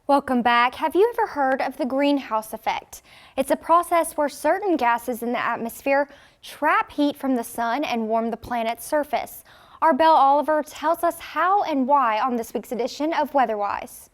Welcome back. Have you ever heard of the greenhouse effect? It's a process where certain gases in the atmosphere trap heat from the sun and warm the planet's surface. Our Belle Oliver tells us how and why on this week's edition of Weatherwise.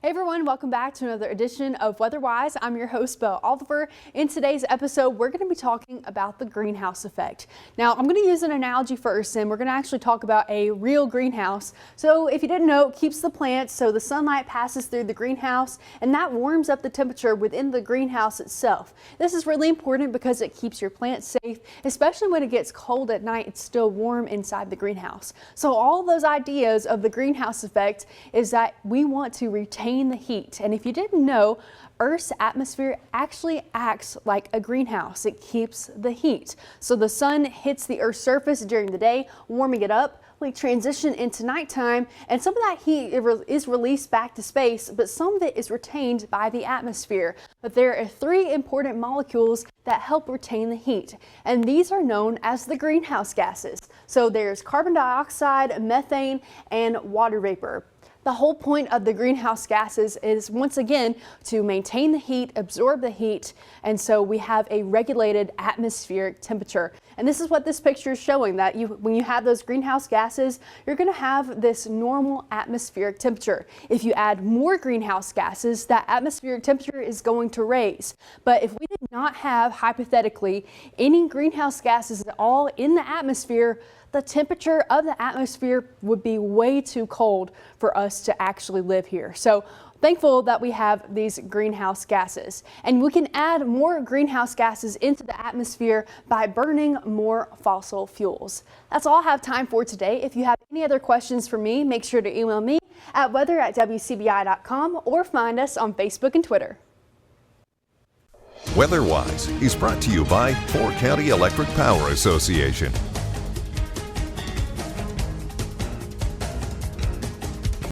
Hey everyone, welcome back to another edition of Weatherwise. I'm your host, Belle Oliver. In today's episode, we're going to be talking about the greenhouse effect. Now, I'm going to use an analogy first, and we're going to actually talk about a real greenhouse. So if you didn't know, it keeps the plants so the sunlight passes through the greenhouse, and that warms up the temperature within the greenhouse itself. This is really important because it keeps your plants safe, especially when it gets cold at night. It's still warm inside the greenhouse. So all those ideas of the greenhouse effect is that we want to retain the heat. And if you didn't know, Earth's atmosphere actually acts like a greenhouse. It keeps the heat. So the sun hits the Earth's surface during the day, warming it up. We transition into nighttime, and some of that heat is released back to space, but some of it is retained by the atmosphere. But there are three important molecules that help retain the heat, and these are known as the greenhouse gases. So there's carbon dioxide, methane, and water vapor. The whole point of the greenhouse gases is, once again, to maintain the heat, absorb the heat, and so we have a regulated atmospheric temperature. And this is what this picture is showing, that when you have those greenhouse gases, you're going to have this normal atmospheric temperature. If you add more greenhouse gases, that atmospheric temperature is going to raise. But if we did not have, hypothetically, any greenhouse gases at all in the atmosphere, the temperature of the atmosphere would be way too cold for us to actually live here. So thankful that we have these greenhouse gases, and we can add more greenhouse gases into the atmosphere by burning more fossil fuels. That's all I have time for today. If you have any other questions for me, make sure to email me at weather@wcbi.com or find us on Facebook and Twitter. Weatherwise is brought to you by Fort County Electric Power Association.